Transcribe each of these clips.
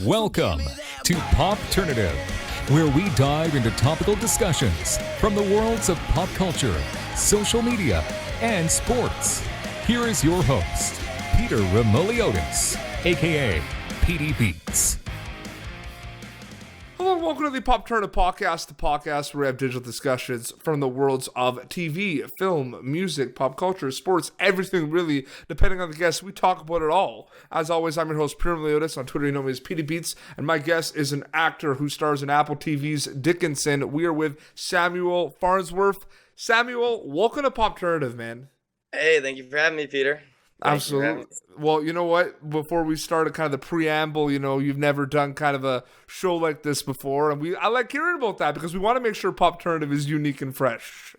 Welcome to Popternative, where we dive into topical discussions from the worlds of pop culture, social media, and sports. Here is your host, Peter Remoliotis, aka PD Beats. Hello and welcome to the Popternative podcast, the podcast where we have digital discussions from the worlds of TV, film, music, pop culture, sports, everything really, depending on the guest. We talk about it all. As always, I'm your host, Peter Remoliotis. On Twitter, you know me as PD Beats, and my guest is an actor who stars in Apple TV's Dickinson. We are with Samuel Farnsworth. Samuel, welcome to Popternative, man. Hey, thank you for having me, Peter. Absolutely. Well, you know what? Before we started kind of the preamble, you know, you've never done kind of a show like this before, and I like hearing about that because we want to make sure Popternative is unique and fresh.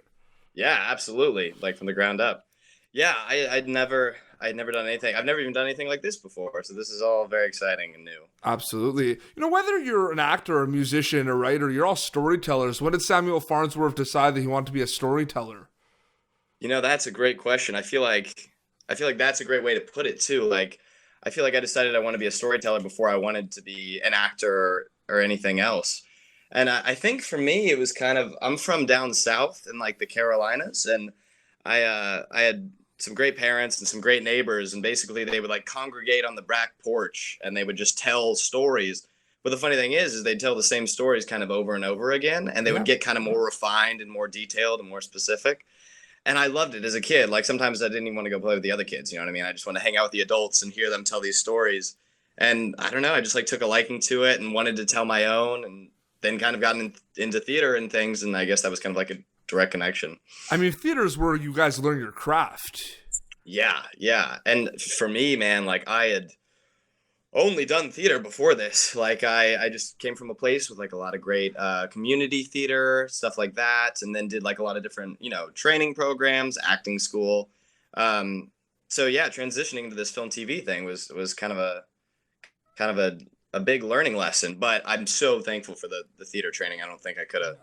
Yeah, absolutely. Like from the ground up. Yeah, I'd never done anything. I've never even done anything like this before, so this is all very exciting and new. Absolutely. You know, whether you're an actor, a musician, a writer, you're all storytellers. When did Samuel Farnsworth decide that he wanted to be a storyteller? You know, that's a great question. I feel like that's a great way to put it too. Like, I feel like I decided I want to be a storyteller before I wanted to be an actor or anything else. And I think for me, it was kind of, I'm from down south in like the Carolinas, and I had some great parents and some great neighbors, and basically they would like congregate on the back porch and they would just tell stories. But the funny thing is they'd tell the same stories kind of over and over again, and they would get kind of more refined and more detailed and more specific. And I loved it as a kid. Like sometimes I didn't even want to go play with the other kids. You know what I mean? I just want to hang out with the adults and hear them tell these stories. And I don't know, I just like took a liking to it and wanted to tell my own, and then kind of gotten into theater and things. And I guess that was kind of like a direct connection. I mean, theater is where you guys learn your craft. Yeah. And for me, man, like I had only done theater before this. Like I just came from a place with like a lot of great community theater, stuff like that, and then did like a lot of different, you know, training programs, acting school. So yeah, transitioning to this film TV thing was kind of a big learning lesson. But I'm so thankful for the theater training. I don't think I could have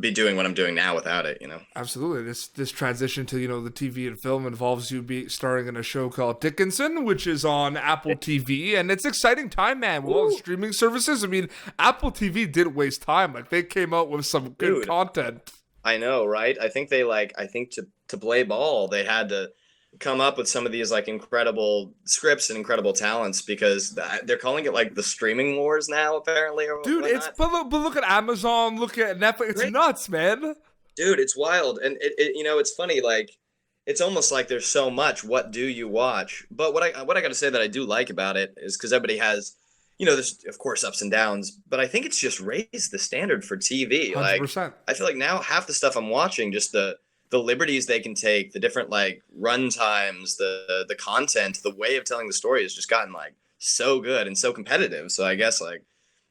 be doing what I'm doing now without it, you know. Absolutely. This transition to, you know, the TV and film involves you starring in a show called Dickinson, which is on Apple TV, and it's exciting time, man, with all the streaming services. I mean, Apple TV didn't waste time. Like, they came out with some good content. I know, right? I think to play ball, they had to come up with some of these like incredible scripts and incredible talents, because they're calling it like the streaming wars now, apparently. Dude, but look at Amazon, look at Netflix. It's nuts, man. Dude, it's wild. And it you know, it's funny, like it's almost like there's so much. What do you watch? But what I got to say that I do like about it is because everybody has, you know, there's of course ups and downs, but I think it's just raised the standard for TV. 100%. Like I feel like now half the stuff I'm watching, just the liberties they can take, the different like run times, the content, the way of telling the story has just gotten like so good and so competitive. So I guess like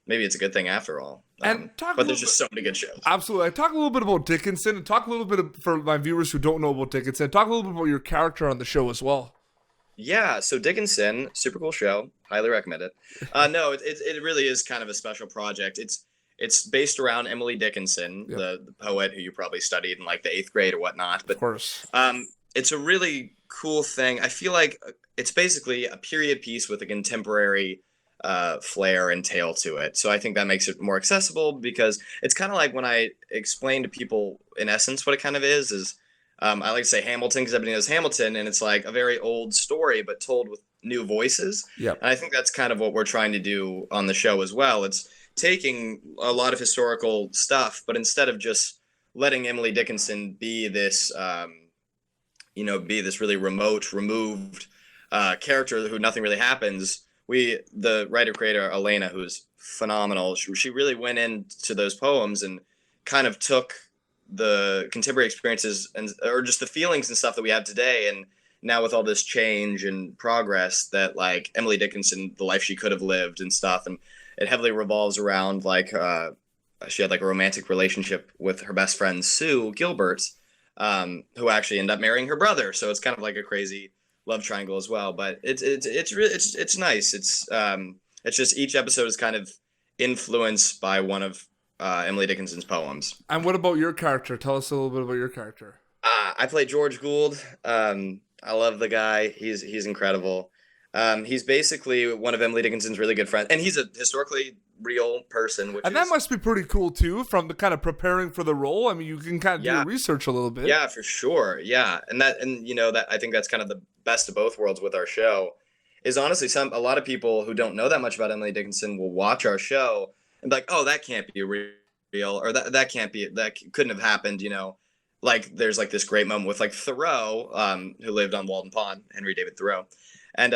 maybe it's a good thing after all. But there's just so many good shows. Absolutely. Talk a little bit about Dickinson, and talk a little bit for my viewers who don't know about Dickinson. Talk a little bit about your character on the show as well. Yeah, so Dickinson, super cool show. Highly recommend it. No, it really is kind of a special project. It's based around Emily Dickinson, the poet who you probably studied in like the 8th grade or whatnot. But of course, it's a really cool thing. I feel like it's basically a period piece with a contemporary flair and tale to it. So I think that makes it more accessible, because it's kind of like when I explain to people in essence what it kind of is I like to say Hamilton, because everybody knows Hamilton, and it's like a very old story but told with new voices. Yep. And I think that's kind of what we're trying to do on the show as well. It's taking a lot of historical stuff, but instead of just letting Emily Dickinson be this, really removed character who nothing really happens, the writer-creator Elena, who's phenomenal, she really went into those poems and kind of took the contemporary experiences or just the feelings and stuff that we have today, and now with all this change and progress that like Emily Dickinson, the life she could have lived and stuff, and it heavily revolves around like she had like a romantic relationship with her best friend Sue Gilbert, who actually ended up marrying her brother. So it's kind of like a crazy love triangle as well. But it's nice. It's just each episode is kind of influenced by one of Emily Dickinson's poems. And what about your character? Tell us a little bit about your character. I play George Gould. I love the guy. He's incredible. He's basically one of Emily Dickinson's really good friends, and he's a historically real person. And that must be pretty cool too, from the kind of preparing for the role. I mean, you can kind of do research a little bit. Yeah, for sure. Yeah, and that I think that's kind of the best of both worlds with our show. Is honestly a lot of people who don't know that much about Emily Dickinson will watch our show and be like, oh, that can't be real, or that can't be, that couldn't have happened. Like there's like this great moment with like Thoreau, who lived on Walden Pond, Henry David Thoreau. And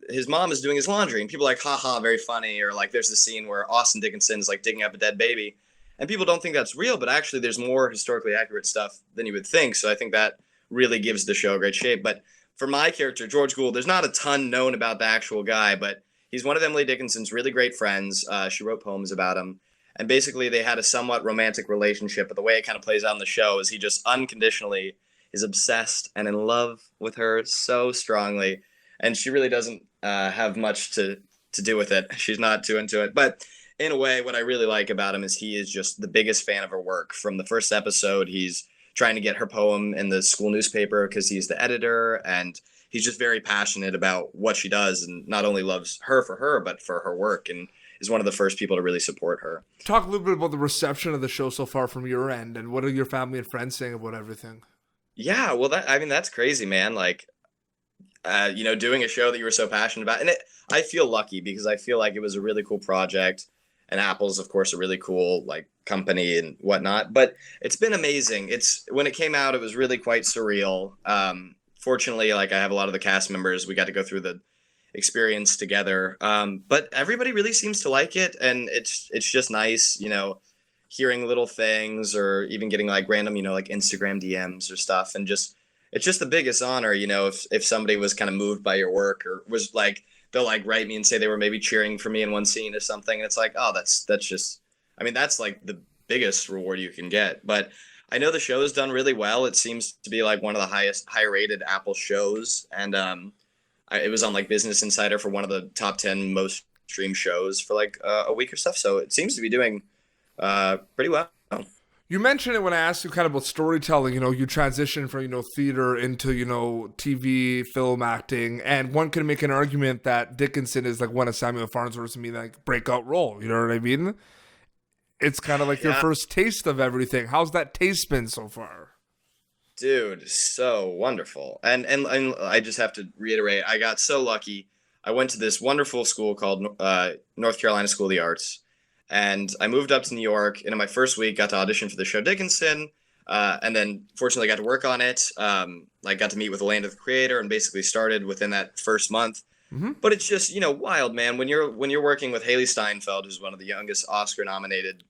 his mom is doing his laundry, and people are like, haha, very funny. Or like there's the scene where Austin Dickinson is like digging up a dead baby. And people don't think that's real, but actually there's more historically accurate stuff than you would think. So I think that really gives the show a great shape. But for my character, George Gould, there's not a ton known about the actual guy, but he's one of Emily Dickinson's really great friends. She wrote poems about him. And basically they had a somewhat romantic relationship. But the way it kind of plays out in the show is he just unconditionally is obsessed and in love with her so strongly. And she really doesn't have much to do with it. She's not too into it. But in a way, what I really like about him is he is just the biggest fan of her work. From the first episode, he's trying to get her poem in the school newspaper because he's the editor. And he's just very passionate about what she does, and not only loves her for her, but for her work, and is one of the first people to really support her. Talk a little bit about the reception of the show so far from your end, and what are your family and friends saying about everything? Yeah, well, that's crazy, man. Like, doing a show that you were so passionate about. And I feel lucky because I feel like it was a really cool project, and Apple's, of course, a really cool like company and whatnot, but it's been amazing. When it came out, it was really quite surreal. Fortunately, like I have a lot of the cast members, we got to go through the experience together. But everybody really seems to like it. And it's just nice, hearing little things, or even getting like random, like Instagram DMs or stuff. And it's just the biggest honor, if somebody was kind of moved by your work, or was like, they'll like write me and say they were maybe cheering for me in one scene or something. And it's like, oh, that's just, that's like the biggest reward you can get. But I know the show has done really well. It seems to be like one of the higher rated Apple shows. And it was on like Business Insider for one of the top 10 most streamed shows for like a week or stuff. So it seems to be doing pretty well. You mentioned it when I asked you kind of about storytelling. You transition from, theater into, TV, film acting. And one could make an argument that Dickinson is like one of Samuel Farnsworth's like breakout role. You know what I mean? It's kind of like your first taste of everything. How's that taste been so far? Dude, so wonderful. And I just have to reiterate, I got so lucky. I went to this wonderful school called North Carolina School of the Arts. And I moved up to New York, and in my first week, got to audition for the show Dickinson, and then fortunately got to work on it. Got to meet with the land of the creator, and basically started within that first month. Mm-hmm. But it's just wild, man. When you're working with Haley Steinfeld, who's one of the youngest Oscar-nominated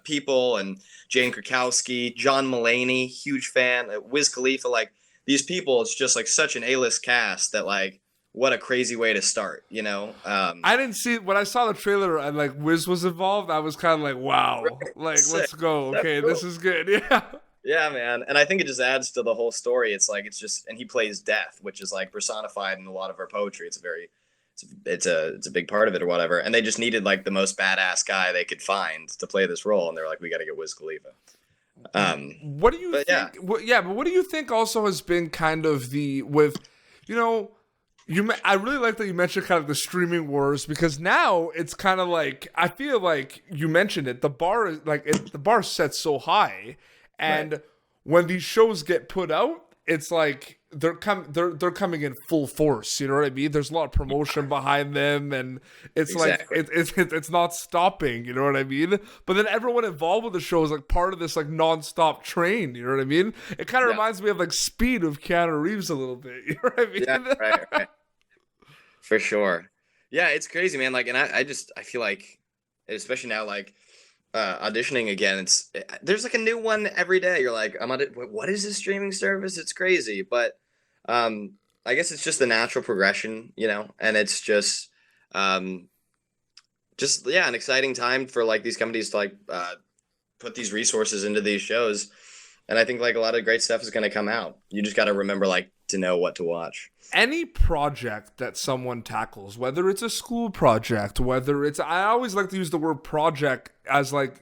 people, and Jane Krakowski, John Mulaney, huge fan, Wiz Khalifa, like these people, it's just like such an A-list cast that like. What a crazy way to start, I didn't see when I saw the trailer and like Wiz was involved. I was kind of like, wow, like sick. Let's go. Okay, cool. This is good. Yeah. Yeah, man. And I think it just adds to the whole story. It's like and he plays death, which is like personified in a lot of our poetry. It's a big part of it or whatever. And they just needed like the most badass guy they could find to play this role, and they're like, we got to get Wiz Khalifa. What do you think? Yeah. But what do you think also has been kind of I really like that you mentioned kind of the streaming wars, because now it's kind of like, I feel like you mentioned it, the bar is like the bar set so high, and when these shows get put out, it's like they're coming in full force. You know what I mean? There's a lot of promotion behind them, and it's exactly. Like it's not stopping. You know what I mean? But then everyone involved with the show is like part of this like nonstop train. You know what I mean? It kind of reminds me of like Speed of Keanu Reeves a little bit. You know what I mean? Yeah, right. For sure. Yeah, it's crazy, man. Like, and I feel like, especially now, like auditioning again, there's like a new one every day. You're like, what is this streaming service? It's crazy. But I guess it's just the natural progression, and it's just an exciting time for like these companies to like put these resources into these shows. And I think like a lot of great stuff is going to come out. You just got to remember like to know what to watch. Any project that someone tackles, whether it's a school project, whether it's, I always like to use the word project as like,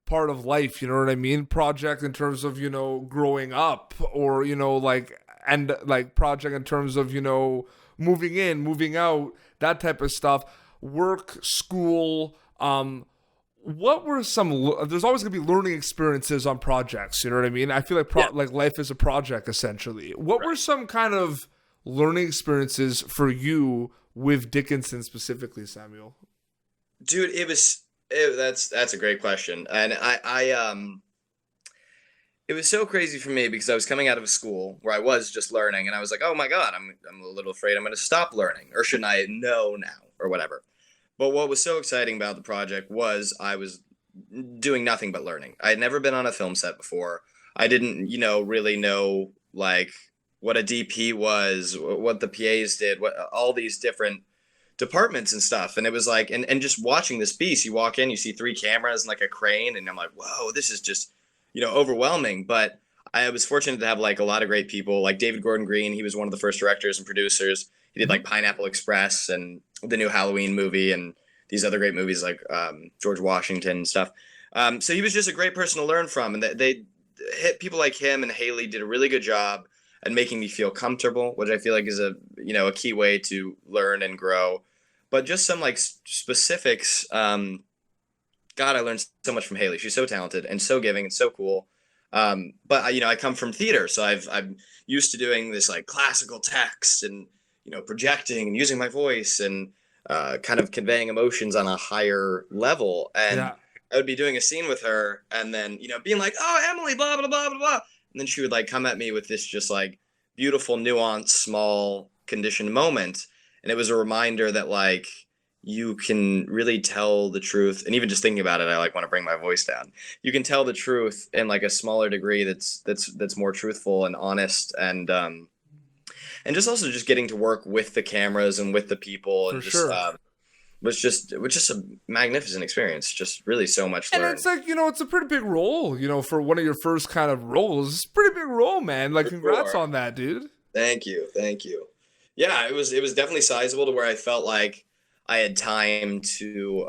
part of life, you know what I mean? Project in terms of, growing up, or, project in terms of, moving in, moving out, that type of stuff, work, school, what were some, there's always going to be learning experiences on projects, you know what I mean? I feel like like life is a project, essentially. What were some kind of learning experiences for you with Dickinson specifically, Samuel? Dude, that's a great question. And it was so crazy for me because I was coming out of a school where I was just learning, and I was like, oh my God, I'm a little afraid I'm going to stop learning, or shouldn't I know now, or whatever. But what was so exciting about the project was I was doing nothing but learning. I had never been on a film set before. I didn't, really know like what a DP was, what the PAs did, what all these different departments and stuff. And it was like, and just watching this piece, you walk in, you see 3 cameras and like a crane, and I'm like, whoa, this is just, overwhelming. But I was fortunate to have like a lot of great people, like David Gordon Green. He was one of the first directors and producers. He did like Pineapple Express and the new Halloween movie and these other great movies like George Washington and stuff. So he was just a great person to learn from. And they hit people like him, and Haley did a really good job at making me feel comfortable, which I feel like is a key way to learn and grow. But just some like specifics. God, I learned so much from Haley. She's so talented and so giving and so cool. But I come from theater, so I'm used to doing this like classical text and projecting and using my voice and kind of conveying emotions on a higher level. And I would be doing a scene with her, and then being like, "Oh, Emily, blah blah blah blah blah," and then she would like come at me with this just like beautiful, nuanced, small, conditioned moment, and it was a reminder that like you can really tell the truth. And even just thinking about it, I like want to bring my voice down. You can tell the truth in like a smaller degree that's more truthful and honest, and just also just getting to work with the cameras and with the people, and was just a magnificent experience. Just really so much to learn. And it's like, it's a pretty big role, for one of your first kind of roles. It's a pretty big role, man. Like, congrats on that, dude. Thank you. Yeah, it was definitely sizable to where I felt like I had time to,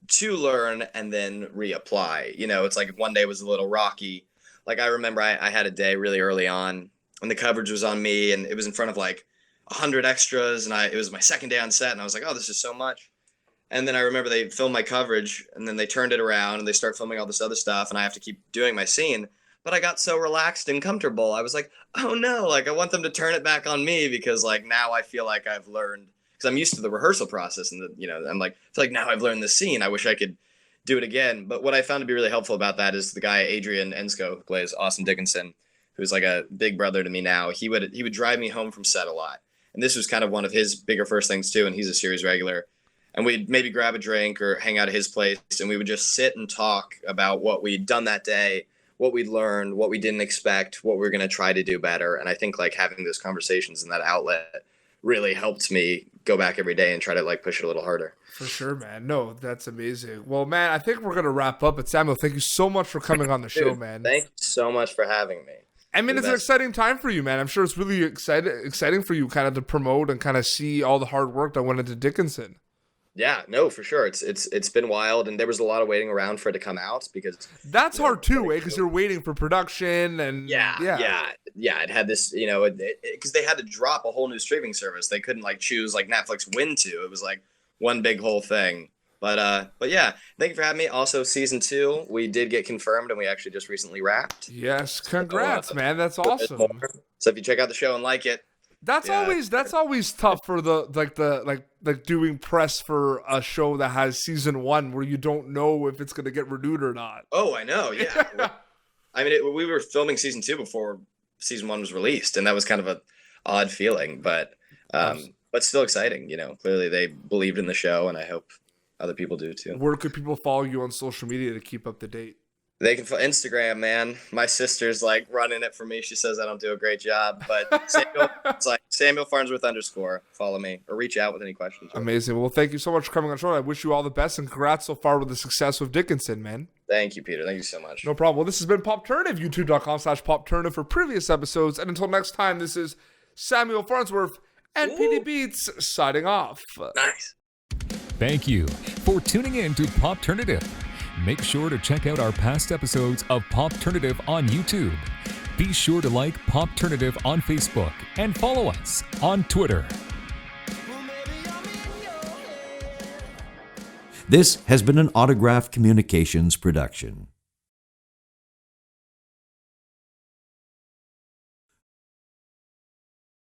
to learn and then reapply. It's like one day was a little rocky. Like I remember I had a day really early on, and the coverage was on me, and it was in front of like 100 extras, and it was my second day on set, and I was like, oh, this is so much. And then I remember they filmed my coverage, and then they turned it around, and they start filming all this other stuff, and I have to keep doing my scene. But I got so relaxed and comfortable. I was like, oh no, like I want them to turn it back on me, because like now I feel like I've learned. Because I'm used to the rehearsal process, and I'm like, I feel like now I've learned this scene. I wish I could do it again. But what I found to be really helpful about that is the guy Adrian Ensko, who plays Austin Dickinson, who's like a big brother to me now. He would drive me home from set a lot, and this was kind of one of his bigger first things too. And he's a series regular, and we'd maybe grab a drink or hang out at his place, and we would just sit and talk about what we'd done that day, what we'd learned, what we didn't expect, what we were going to try to do better. And I think like having those conversations and that outlet really helped me go back every day and try to like push it a little harder. For sure, man. No, that's amazing. Well, man, I think we're going to wrap up. But Samuel, thank you so much for coming on the show, man. Thank you so much for having me. I mean, it's an exciting time for you, man. I'm sure it's really exciting for you kind of to promote and kind of see all the hard work that went into Dickinson. Yeah, no, for sure. It's been wild, and there was a lot of waiting around for it to come out, because that's hard too, because you're waiting for production and it had this, because they had to drop a whole new streaming service. They couldn't like choose like Netflix when to. It was like one big whole thing. But yeah, thank you for having me. Also, season 2, we did get confirmed, and we actually just recently wrapped. Yes, congrats, man. That's awesome. So if you check out the show and like it. That's always tough for the doing press for a show that has season 1 where you don't know if it's gonna get renewed or not. Oh, I know. Yeah. I mean, we were filming season 2 before season 1 was released, and that was kind of a odd feeling, but still exciting. Clearly they believed in the show, and I hope other people do too. Where could people follow you on social media to keep up to date? They can follow Instagram, man. My sister's like running it for me. She says I don't do a great job, but it's like Samuel Farnsworth _ follow me or reach out with any questions. Amazing. Well, thank you so much for coming on the show. I wish you all the best, and congrats so far with the success with Dickinson, man. Thank you, Peter. Thank you so much. No problem. Well, this has been Popternative, youtube.com/Popternative for previous episodes. And until next time, this is Samuel Farnsworth and PD Beats signing off. Nice. Thank you for tuning in to Popternative. Make sure to check out our past episodes of Popternative on YouTube. Be sure to like Popternative on Facebook and follow us on Twitter. This has been an Autograph Communications production.